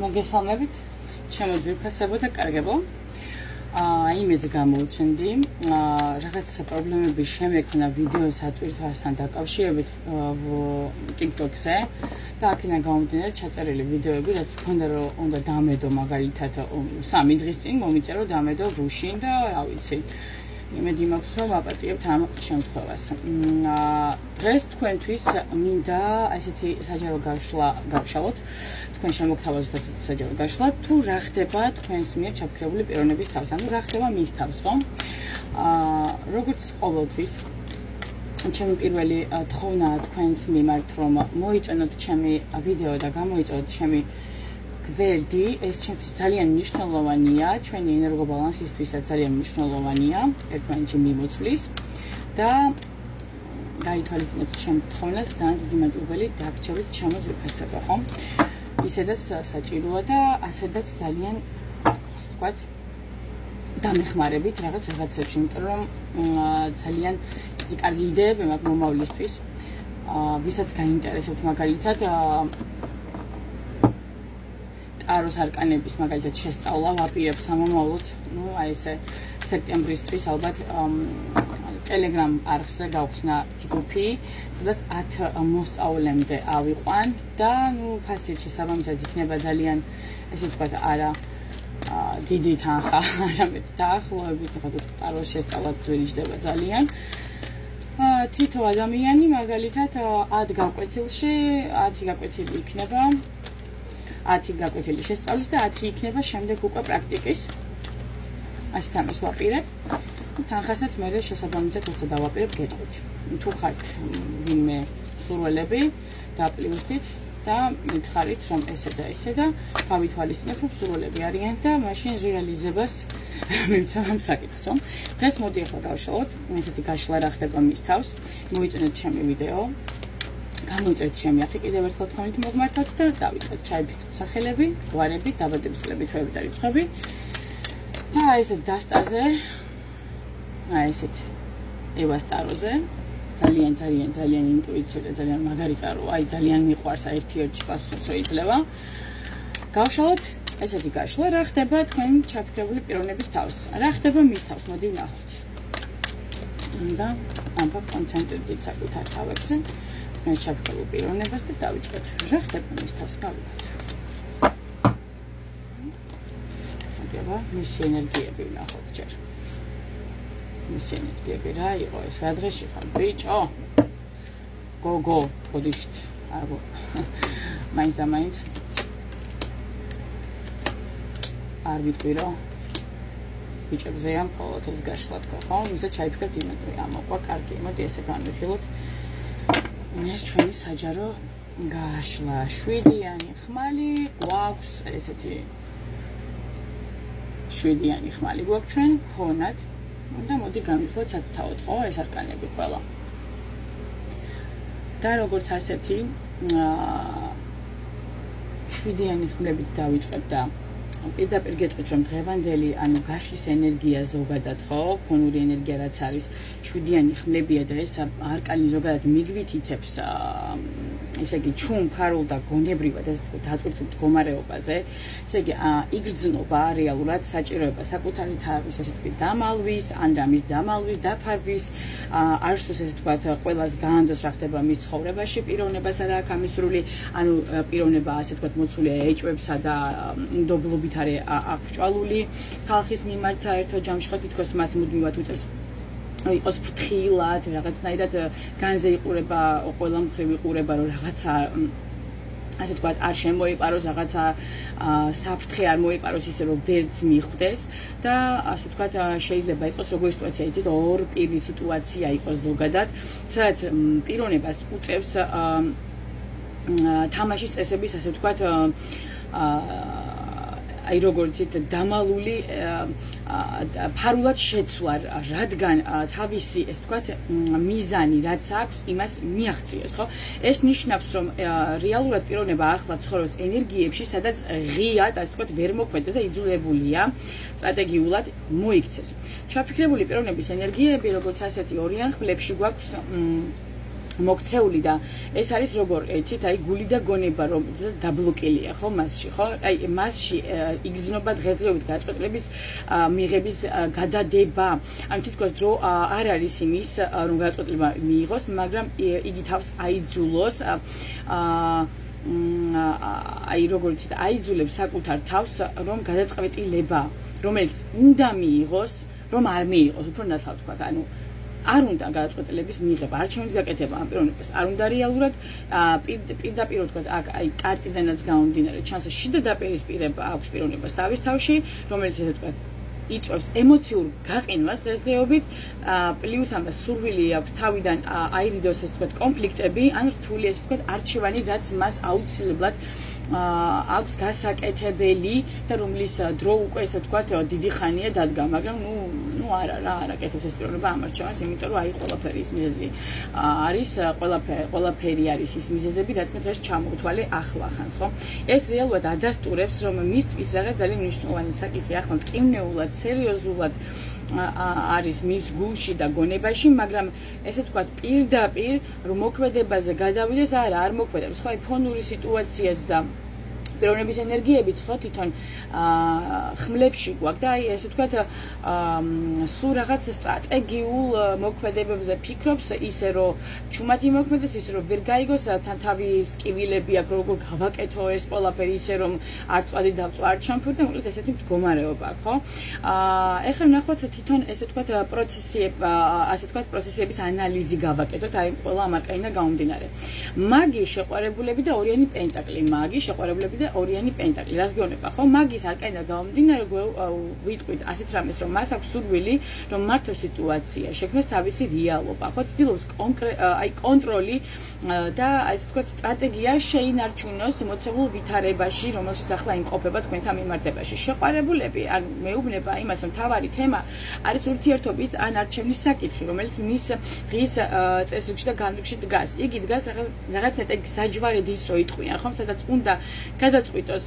მოგესალმებით, ჩემო ძვირფასებო და კარგებო. იმედს გამოვჩენდი, რაღაც პრობლემები შემექნა ვიდეოს ატვირთვასთან დაკავშირებით TikTok-ზე და აქედან გამომდინარე ჩაწერილი ვიდეოები, რაც მქონდა რომ უნდა დამედო მაგალითად 3 დღის წინ მომიწერო დამედო გუშინ და რა ვიცი. იმედი მაქვს რომ აპატიებთ ამ შემთხვევას. დღეს თქვენთვის მინდა ესეთი საჯარო გავშალოთ. თქვენ შემოგთავაზოთ ესეთი საჯარო გაშლა თუ რა ხდება თქვენს მიერ ჩაფიქრებული პიროვნების თავს. ანუ რა ხდება მის თავს, ხო? როგორც ყოველთვის ჩემი პირველი თხოვნა თქვენს მიმართ რომ მოიწონოთ ჩემი ვიდეო და გამოიწოდოთ ჩემი გვერდი, ეს ჩემთვის ძალიან მნიშვნელოვანია, ჩვენი ენერგობალანსისთვისაც ძალიან მნიშვნელოვანია, ერთმანეთში მიმოცვლის და გაითვალისწინოთ ჩემ თხოვნას, ძალიან დიდი მადლობელი დაგრჩებით ჩემო ძვირფასებო, ხო? ისედაც საჭიროა და ასედაც ძალიან, ასე ვთქვათ, დამეხმარებით რაღაცებში, იმიტომ რომ ძალიან დიდი კარგი იდეები მაქვს მომავლისთვის, ვისაც გაინტერესებთ მაგალითად ტაროს არკანების მაგალითად შესწავლა ვაპირებ სამომავლოდ, აი ესე სექტემბრისთვის ალბათ Telegram არხზე გავხსნა ჯგუფი, სადაც 10 მოსწავლემდე ავიყვან და ფასით შესაბამისად იქნება ძალიან, ესე ვთქვათ, არა დიდი თანხა, არამედ დაახლოებით, ხოდა ტაროს შესწავლა ძვირიჭდება ძალიან. თითო ადამიანი მაგალითად 10 გაკვეთილში 10 გაკვეთილი იქნება 10 გაკვეთილი შესწავლის და 10 იქნება შემდეგ უკვე პრაქტიკის. ასეთ ამას ვაპირებ. თანხასაც მე შესაბამისად როცა დავაპირებ გეტყვით. თუ ხართ ვინმე სურველები დაპლიუსდით და მითხარით რომ ესე და გავითვალისწინებ რომ სურველები არიან და მაშინ რეალიზებას მივცემ ამ საკითხს. დღეს მოდი ახლა დავშალოთ ესეთი გაშლა რა ხდება მის თავს. მოიწონეთ ჩემი ვიდეო. გამოიწერეთ ჩემი ახი კიდევ ერთხელ თქვენით მოგმართავთ და დავიწყეთ ჩაიფიქროთ სახელები, გვარები, დაბადების წლები, თვეები და რიცხვები. და ესეთ დასტაზე აი ესეთ ევას ტაროზე ძალიან ინტუიციური და ძალიან მაგარი ტარო, აი ძალიან მიყვარს ერთ-ერთი პასუხიც რო იძლევა. გავშალოთ ესეთი გაშლა, რა ხდება თქვენ ჩაფიქრებული პიროვნების თავს. რა ხდება მის თავს, მოდი ვნახოთ. და ამბობ კონცენტრირდით საკუთარ თავებზე, თქვენ ჩაფიქრებულ პიროვნებას და დავიწყოთ. რა ხდება მის თავს, გავიგოთ. მოგება მისი ენერგიები ვნახოთ ჯერ. მისი ენერგიები რა იყო ეს? რა დღეში ხარ, ბიჭო? გოგო, გოდიშთ. აიგო. მაინც არ ვიტყვი რომ ბიჭებზეა მხოლოდ ეს გაშლა თქვა, ხო? ისე ჩაიფიქრეთ იმედვე ამოყვა, კარგი, მოდი ესე განვიხილოთ. ეს ჩვენი საჯარო გაშლა, 7-იანი ხმალი გვაქვს, ესეთი 7-იანი ხმალი გვაქვს ჩვენ ფონად. და მოდი განვიხილოთ საკუთავად, ხო, ეს არკანები ყველა. და როგორც ასეთი 7-იანი ხმლებით დავიწყებ და პირდაპირ გეტყვით რომ დღევანდელი, ანუ გაშლის ენერგია ზოგადად, ხო, ფონური ენერგია რაც არის 7-იანი ხმლებია და ეს არკანი ზოგადად მიგვითითებს ესე იგი ჩუმ ფარულ და გონებრივად ესე ვთქვათ დატვირთულ მდგომარეობაზე, ესე იგი იგრძნობა რეალურად საჭიროება საკუთარი თავის ესე ვთქვით დამალვის, ან რამის დამალვის, დაფარვის, არსოს ესე ვთქვათ ყველას გაანდოს რა ხდება მის ცხოვრებაში, პიროვნებას არა აქვს ამისრული, ანუ პიროვნება ასე ვთქვათ მოცულია ეჭვებსა და ნდობლობით არის აღჭვალული ხალხის მიმართ საერთო ჯამში ხო თითქოს მას მუდმივად უწევს იყოს ფრთხილად, რაღაცნაირად განზე იყურება, ყველა მხრივ იყურება, რომ რაღაცა ასე ვთქვათ არ შემოიპაროს, რაღაცა საფრთხე არ მოიპაროს ისე რომ ვერც მიხვდეს და ასე ვთქვათ შეიძლება იყოს როგორი სიტუაცია იცით, ორ პირის სიტუაცია იყოს ზოგადად, სადაც პიროვნებას უწევს თამაშის წესების ასე ვთქვათ აი როგორც დამალული ფარულად შეცვლა, რადგან თავისი ესე ვთქვათ მიზანი რაც აქვს, იმას მიაღწიოს, ხო? ეს ნიშნავს, რომ რეალურად პიროვნება ახლა ცხოვრობს ენერგიებში, სადაც ღიად, ასე ვთქვათ, ვერ მოქმედებს და იძულებულია სტრატეგიულად მოიქცეს. ჩაფიქრებული პიროვნების ენერგიები, როგორც ასეთი ორიან ხმლებში გვაქვს მოქცეული და ეს არის როგორ ეცით აი გული და გონება რომ დაბლოკილია ხო მასში ხო აი მასში იგრძნობა დღესდღეობით გაწყვეტილების მიღების გადადება ან თითქოს დრო არ არის იმის რომ გაწყვეტილება მიიღოს მაგრამ იგი თავს აიძულოს აი როგორც აიძულებს საკუთარ თავს რომ გადაწყვეტილება რომელიც უნდა მიიღოს რომ არ მიიღოს უფრო ნათლად თქვა ანუ არ უნდა გადაწყვეტილების მიღება, არჩევნის გაკეთება ამ პიროვნებას. არ უნდა რეალურად პირდაპირ თქვა აქ აი კარტიდანაც გამომდინარე, ჩანს შიდა დაპირისპირება აქვს პიროვნებას თავის თავში, რომელიც ესე თქვა იწვევს ემოციურ გაყინვას დღესდღეობით, პლუს ამას სურვილი აქვს თავიდან აირიდოს ესე თქვა კონფლიქტები, ან რთული ესე თქვა არჩევანი, რაც მას აუცილებლად აქვს გასაკეთებელი და რომლის დრო უკვე ესე თქვა დიდი ხანია დადგა, მაგრამ ნუ არა კეთებს ეს პიროვნება ამ არჩევანს, იმიტომ რომ აი ყველაფერი ის მიზეზი არის, ყველაფერი არის ის მიზეზები, რაც მე დღეს ჩამოვთვალე ახლახანს, ხო? ეს რეალურად ადასტურებს, რომ მისთვის რაღაც ძალიან მნიშვნელოვანი საკითხი ახლა მტკივნეულად, სერიოზულად არის მის გულში და გონებაში, მაგრამ ესე თქვა პირდაპირ რომ მოქმედებაზე გადავიდეს, არ მოქმედებს, ხო, აი ფონური სიტუაციაც და პიროვნების ენერგიებიც ხო თვითონ ხმლებში გვაქვს და აი ესე ვთქვათ სულ რაღაც სტრატეგიულ მოქმედებებზე ფიქრობს ისე რომ ჩუმად იმოქმედებს ისე რომ ვერ გაიგოს თან თავის ტკივილები აქვს როგორ გავაკეთო ეს ყველაფერი ისე რომ არ წვადი დავწვა არ ჩამფურდა მოკლედ ესეთი მდგომარეობა აქვს ხო ეხლა ნახოთ თვითონ ესე ვთქვათ ასე ვთქვათ პროცესების ანალიზი გავაკეთოთ აი ყველა ამ არკანიდან გამომდინარე მაგი შეყვარებულები და ორიანი პენტაკლი მაგი შეყვარებულები და ორიანი პენტაკლი რას გეუბნება ხო მაგის არკანიდან გამომდინარე ვიტყვით ასეთ რამეს რომ მას აქვს სურვილი რომ მართო სიტუაცია შექმნას თავისი რეალობა ხო ცდილობს აი კონტროლი და ასე ვთქვათ სტრატეგია შეინარჩუნოს მოცემულ ვითარებაში რომელშიც ახლა იმყოფება თქვენთან მიმართებაში შეყვარებულები ან მეუბნება იმას რომ თავარი თემა არის ურთიერთობის ან არჩევნის საკითხი რომელიც მის დღის წესრიგში და განრიგში დგას იგი დგას რაღაც ნეტარი საჯვარედის რო იტყვიან ხომ სადაც უნდა გადაწყვიტოს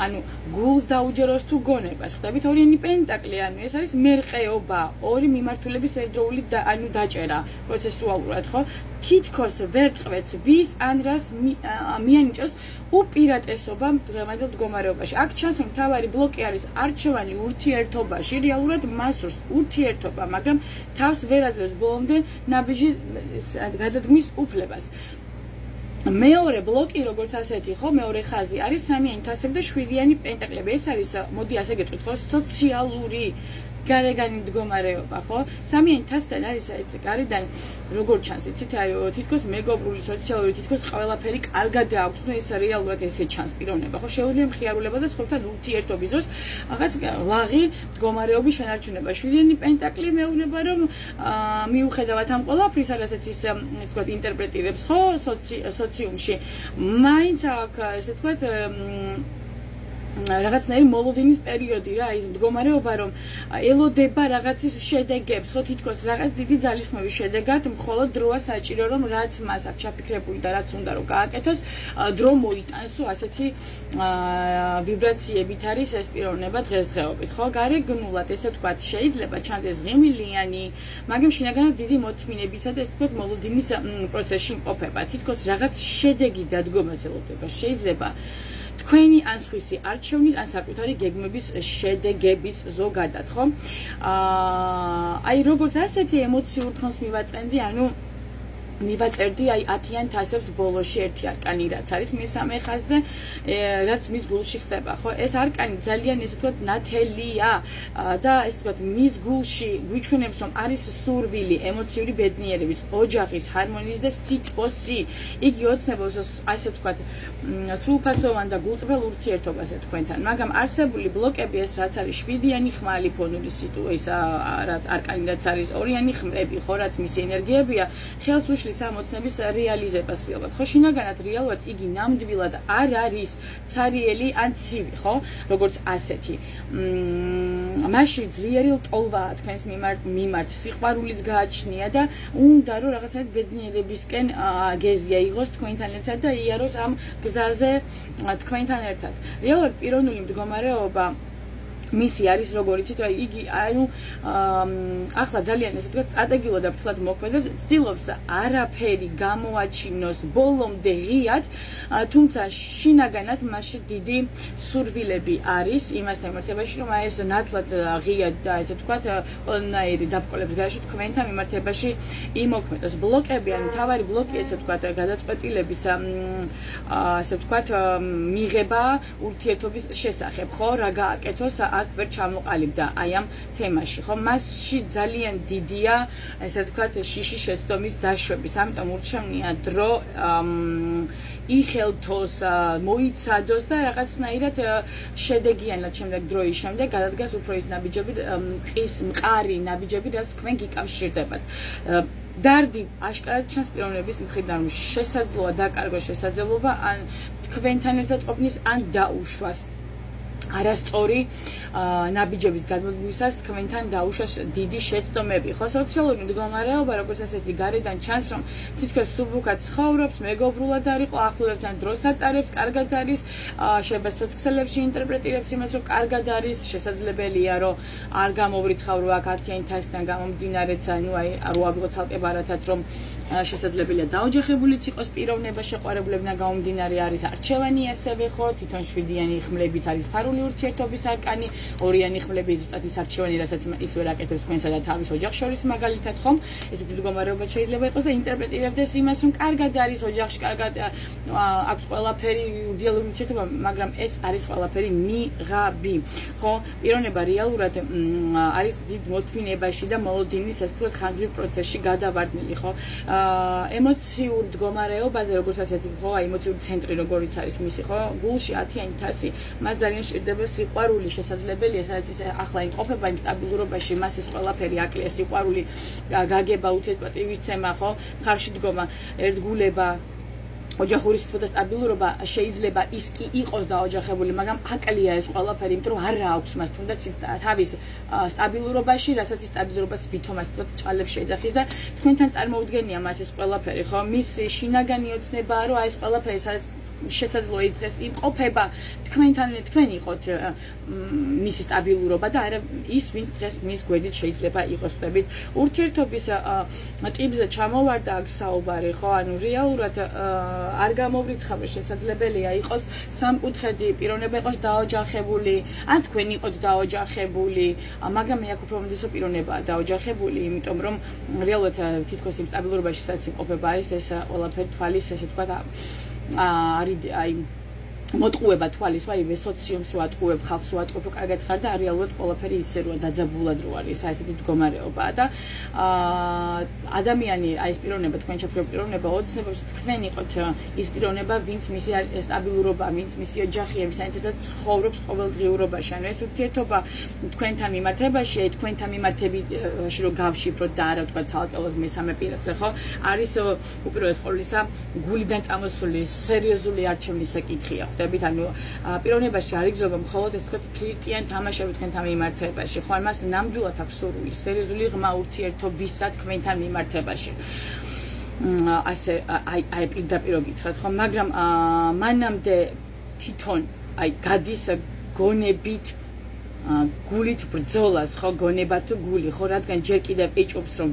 ანუ გულს დაუჯეროს თუ გონებას ხვდებით ორიანი პენტაკლი ანუ ეს არის მერყეობა ორი მიმართულების ერთდროული ანუ დაჭერა პროცესუალურად ხო თითქოს ვერ წვეთს ვის ან რას მიანიჭოს უპირატესობა დღევანდელ მდგომარეობაში აქ ჩანს რომ მთავარი ბლოკი არის არჩევანი ურთიერთობაში რეალურად მასურს ურთიერთობა მაგრამ თავს ვერ აძლევს ბოლომდე ნაბიჯი გადადგმის უფლებას მეორე ბლოკი როგორც ასეთი ხო მეორე ხაზი არის სამიანი თასები და შვიდიანი პენტაკლები ეს არის მოდი ასე გეტყვით ხო სოციალური გარეგანი მდგომარეობა ხო სამიანი თასთან არის ეს გარედან როგორ ჩანს იცით აი თითქოს მეგობრული სოციალური თითქოს ყველაფერი კარგად აქვს ნუ ეს რეალურად ესე ჩანს პიროვნება ხო შეუძლია მხიარულება და სხვებთან ურთიერთობის დროს რაღაც ლაღი მდგომარეობის შენარჩუნება შვიდიანი პენტაკლი მეუბნება რომ მიუხედავად ამ ყველაფრისა რასაც ის ვთქვათ ინტერპრეტირებს ხო სოციუმში მაინც აქ ესე ვთქვათ რაღაცნაირი მოლოდინის პერიოდი რა ის მდგომარეობა რომ ელოდება რაღაცის შედეგებს ხო თითქოს რაღაც დიდი ძალისხმევის შედეგად მხოლოდ დროა საჭირო რომ რაც მას აქვს ჩაფიქრებული და რაც უნდა რომ გააკეთოს დრო მოიტანსო ასეთი ვიბრაციებით არის ეს პიროვნება დღესდღეობით ხო გარეგნულად ესე ვთქვათ შეიძლება ჩანდეს ღიმილიანი მაგრამ შინაგანად დიდი მოთმინებისა და ესე ვთქვათ მოლოდინის პროცესში იმყოფება თითქოს რაღაც შედეგის დადგომას ელოდება შეიძლება თქვენი ან სხვისი არჩევნის ან საკუთარი გეგმების შედეგების ზოგადად ხო აი როგორც ასეთი ემოციურ ფონს მივაწენდი ანუ მივაწერდი აი 10-იან თასებს ბოლოში ერთი არკანი რაც არის მესამე ხაზზე რაც მის გულში ხდება ხო ეს არკანი ძალიან ესე ვთქვათ ნათელია და ესე ვთქვათ მის გულში გვიჩვენებს რომ არის სურვილი ემოციური ბედნიერების ოჯახის ჰარმონიის და სიტყვოსი იგი ოცნებობს ასე ვთქვათ სრულფასოვან და გულწრფელ ურთიერთობაზე თქვენთან მაგრამ არსებული ბლოკები ეს რაც არის შვიდიანი ხმალი ფონური სიტუაცია რაც არკანი რაც არის ორიანი ხმლები ხო რაც მისი ენერგიებია ხელს სამოცნების რეალიზებას რეალურად ხო შინაგანად რეალურად იგი ნამდვილად არ არის ცარიელი ან ცივი ხო როგორც ასეთი მაშინ ძლიერი ლტოლვაა თქვენს მიმართ სიყვარულიც გააჩნია და უნდა რომ რაღაცნაირად ბედნიერებისკენ გეზი აიღოს თქვენთან ერთად და იაროს ამ გზაზე თქვენთან ერთად რეალურად პიროვნული მდგომარეობა მისი არის როგორიც იცით, იგი ახლა ძალიან ესე ვთქვათ, სტრატეგიულად და ფრთხილად მოქმედებს, ცდილობს არაფერი გამოაჩინოს ბოლომდე ღიად, თუმცა შინაგანად მასში დიდი სურვილები არის იმასთან მიმართებაში, რომ ეს ნათლად ღიად და ესე ვთქვათ, ყველანაირი დაბკოლების გარეშე თქვენთან მიმართებაში იმოქმედოს. ბლოკები, ანუ მთავარი ბლოკი ესე ვთქვათ, გადაწყვეტილების ასე ვთქვათ, მიღება ურთიერთობის შესახებ, ხო, რა გააკეთოს აქ ვერ ჩამოყალიბდა აი ამ თემაში, ხო? მასში ძალიან დიდია, ესე ვთქვათ, შიში შეცდომის დაშვების. ამიტომ ურჩევნია დრო იხელთოს, მოიცადოს და რაღაცნაირად შედეგიანად შემდეგ დროის შემდეგ გადადგას უფრო ის ნაბიჯები, ყის მყარი ნაბიჯები, რაც თქვენ გიკავშირდებათ. დარდი აშკარად ჩანს პიროვნების მხრიდან, რომ შესაძლოა დაკარგოს შესაძლებლობა ან თქვენთან ერთად ყოფნის ან დაუშვას. არასწორი ნაბიჯების გადმოგვისას თქვენთან დაუშვას დიდი შეცდომები. ხო, სოციალური მდგომარეობა, როგორც ასეთი გარედან ჩანს, რომ თითქოს სუბუქად ცხოვრობს, მეგობრულად არ იყო, ახლობლებთან დროს ატარებს, კარგად არის, შეიძლება სოციალებში ინტერპრეტირებს იმას, რომ კარგად არის, შესაძლებელია, რომ არ გამოვრიცხავრო აქ 10-იანი თასიდან გამომდინარეც, ანუ აი არ ვავიღო ცალკე ბარათად, რომ შესაძლებელია დაოჯახებულიც იყოს პიროვნება შეყვარებულებიდან გამომდინარე არის არჩევანი ასევე ხო, თვითონ 7-იანი ხმლებიც არის ფარული ურთიერთობის არკანი, 2-იანი ხმლები ზუსტად ის არჩევანი, რასაც ის ვერ აკეთებს თქვენსა და თავის ოჯახს შორის მაგალითად, ხომ? ესეთი მდგომარეობა შეიძლება იყოს და ინტერპრეტირებდეს იმას, რომ კარგად არის ოჯახში, კარგად აქვს ყველაფერი იდეალური ურთიერთობა, მაგრამ ეს არის ყველაფერი მიღაბი, ხო? პიროვნება რეალურად არის დიდ მოთმინებაში და მოლოდინის ასე ვთქვათ ხანგრძლივ პროცესში გადავარდნილი, ხო? ემოციურ მდგომარეობაზე, როგორც ასეთი, ხო, ემოციური ცენტრი როგორიც არის მისი, ხო? გულში 10-იანი თასი, მას ძალიან შეიძლება სიყვარული შესაძლებელია, სადაც ის ახლა იმყოფება იმ სტაბილურობაში, მას ეს ყველაფერი აკლია, სიყვარული, გაგება, უთვისცემა, ხო? მხარში დგომა, ერთგულება, ოჯახური სითბო და სტაბილურობა შეიძლება ის კი იყოს დაოჯახებული, მაგრამ აკლია ეს ყველაფერი, იმიტომ რომ არ აქვს მას თუნდაც თავის სტაბილურობაში, რასაც ის სტაბილურობას ვითომ ასე ვთქვათ, ჭალებს შეეძახის და თქვენთან წარმოუდგენია მას ეს ყველაფერი, ხო? მის შინაგანი ოცნებაა, რომ აი ეს ყველაფერი სადაც შესაძლოა ის დღეს იმყოფება თქვენთან თქვენ იყოთ მისი სტაბილურობა და არა ის ვინც დღეს მის გვერდით შეიძლება იყოს ხდებით ურთიერთობის ტიპზე ჩამოვარდა აქ საუბარი ხო ანუ რეალურად არ გამოვრიცხავე შესაძლებელია იყოს სამკუთხედი პიროვნება იყოს დაოჯახებული ან თქვენ იყოთ დაოჯახებული მაგრამ მე აქ უფრო მომდისო პიროვნებაა დაოჯახებული იმიტომ რომ რეალურად თითქოს იმ სტაბილურობაში სადაც იმყოფება არის ეს ყველაფერი თვალის ესე თქვა არის აი მოტყუება თვალის, ვაი სოციუმს ვატყუებ, ხალხს ვატყუებ, კარგად ხარ და რეალურად ყველაფერი ისე როა დაძაბულად რო არის, აი ესეთი მდგომარეობაა და ადამიანი, აი ეს პიროვნება, თქვენ შეფრთხილ პიროვნება, ოცნებობს თქვენ იყოთ ის პიროვნება, ვინც მისი სტაბილურობა, ვინც მისი ოჯახია, ვინც ერთად ცხოვრობს ყოველდღიურობაში, ანუ ეს ურთიერთობა თქვენთან მიმართებაში, აი თქვენთან მიმართებაში რო გავშიფროთ და არა თქვა ცალკეულად მესამე პირებზე, ხო? არის უპირველეს ყოვლისა გულიდან წამოსული სერიოზული არჩევნის საკითხია. ანუ პიროვნებაში არ იგზობა მხოლოდ ეს თქვა ფლირტიან თამაშები თქვენთან მიმართებაში, ხო, მას ნამდვილად აქვს სურვილი სერიოზული ღრმა ურთიერთობისა თქვენთან მიმართებაში. ასე აი პირდაპირ გითხრათ, ხო, მაგრამ მანამდე თვითონ აი გადის გონებით გულით ბრძოლას, ხო, გონება თუ გული, ხო, რადგან ჯერ კიდევ ეჭობს რომ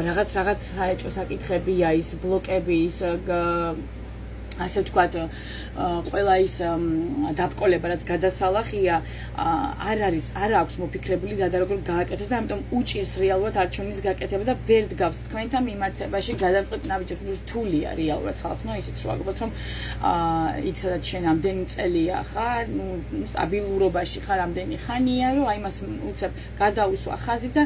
რაღაც საეჭვო საკითხებია, ის ბლოკები, ის ასე ვთქვათ, ყველა ის დაბკოლება, რაც გადასალახია, არ აქვს მოფიქრებული და როგორ გააკეთოს და ამიტომ უჭირს რეალურად არჩევნის გაკეთება და ვერ დგავს თქვენთან მიმართებაში გადამწყვეტ ნაბიჯებს. რთულია რეალურად ხალხო, ისიც რო აგებოთ, რომ იქ სადაც შენ ამდენი წელია ხარ, სტაბილურობაში ხარ ამდენი ხანია, რომ აი მას უცებ გადაუსვა ხაზი და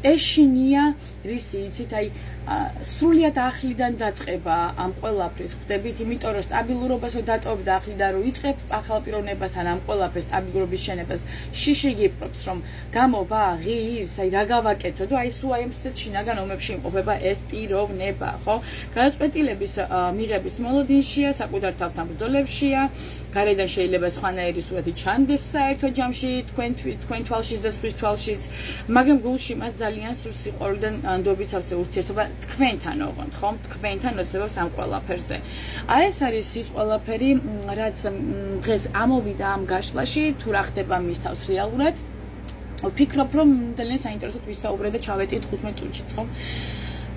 ეშინია რისი იცით, აი სრულიად ახლიდან დაწყება ამ ყველაფრის ხდებით, იმიტომ რომ სტაბილურობას დატოვებ და ახლიდან რო იწყებ ახალ პიროვნებასთან ამ ყველაფრის სტაბილურობის შენებას შიში გიპყრობს რომ გამოვა ღირს, აი რა გავაკეთო და აი სულ აი ამ შინაგან ომებში იმყოფება ეს პიროვნება, ხო? გადაწყვეტილების მიღების მოლოდინშია, საკუთარ თავთან ბრძოლებშია, გარედან შეიძლება სხვანაირი სურათი ჩანდეს საერთო ჯამში, თქვენ თვალშიც და სხვის თვალშიც, მაგრამ გულში მას ძალიან სურს სიყვარულიდან ნდობიცავს ურთიერთობა თქვენთან ოღონდ, ხომ? თქვენთან ოცნებობს ამ ყველაფერზე. აი ეს არის ის ყველაფერი, რაც დღეს ამოვიდა ამ გაშლაში, თუ რა ხდება მის თავს რეალურად. ვფიქრობ, რომ ძალიან საინტერესოდ ვისაუბრე და ჩავეტით 15 წუთშიც, ხომ?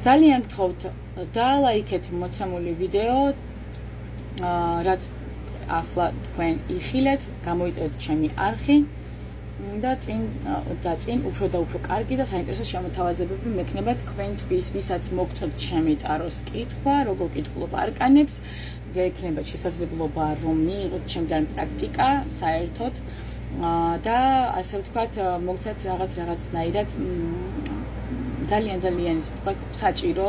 ძალიან გთხოვთ, დალაიქეთ მოცემული ვიდეო, რაც ახლა თქვენ იხილეთ, გამოიწერეთ ჩემი არხი და წინ უფრო და უფრო კარგი და საინტერესო შემოთავაზებები მექნება თქვენთვის, ვისაც მოგწონთ ჩემი ტაროს კითხვა, როგორ კითხულობ არკანებს, გექნება შესაძლებლობა რომ მიიღოთ ჩემგან პრაქტიკა საერთოდ და ასე ვთქვათ, მოგცეთ რაღაცნაირად ძალიან ისე ვთქვათ, საჭირო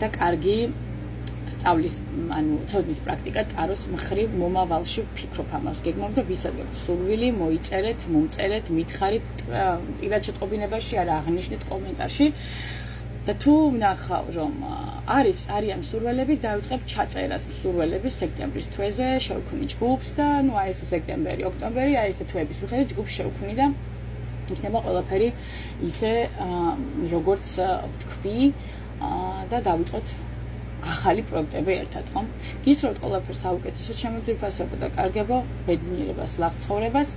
და კარგი სწავლის, ანუ ცოდნის პრაქტიკა ტაროს მხრივ მომავალში ვფიქრობ ამას. გეგმავთ და ვისაც გაქვთ სურვილი, მოიწერეთ, მომწერეთ, მითხარით პირად შეტყობინებაში, არა აღნიშნეთ კომენტარში. და თუ ვნახავ, რომ არიან მსურველები, დავიწყებ ჩაწერას მსურველების სექტემბრის თვეზე, შევქმნი ჯგუფს და აი ეს სექტემბერი, ოქტომბერი, აი ესე თვეების მიხედვით ჯგუფს შევქმნი და იქნება ყველაფერი ისე როგორც ვთქვი და დავიწყოთ ახალი პროექტები ერთად, ხომ? გისურვებთ ყველაფერს საუკეთესო შემოძვირფასება და კარგება, ბედნიერებას, ლაღწევრებას,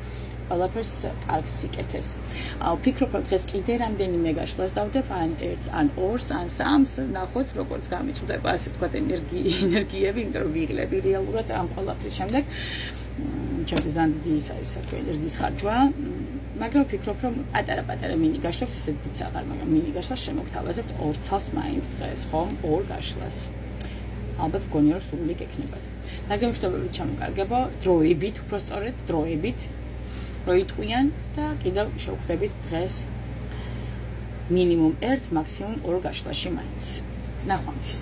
ყველაფერს კარგ სიკეთეს. ვფიქრობ, რომ დღეს კიდე რამდენიმე გაშლას დავდებ, ან ერთს, ან ორს, ან სამს, ნახოთ, როგორც გამიწვდება, ასე ვთქვათ, ენერგიები, იმიტომ რომ ვიღლები რეალურად ამ ყველაფრის შემდეგ. ჩემთვის ძალიან დიდი ის არის საქმე ენერგიის ხარჯვა. მაგრამ ვფიქრობ, რომ პატარა მინი გაშლებს, ესე დიდს აღარ, მაგრამ მინი გაშლას შემოგთავაზებთ 2 წელს მაინც დღეს, ხომ? 2 გაშლას. ალბათ გონია რომ სრული გექნებათ. ნაგემშვიდობებით ჩამოკარგება, დროებით, უბრალოდ დროებით. როიტყვიან და კიდევ შევხვდებით დღეს მინიმუმ 1, მაქსიმუმ 2 გაშლაში მაინც. ნახვამდის.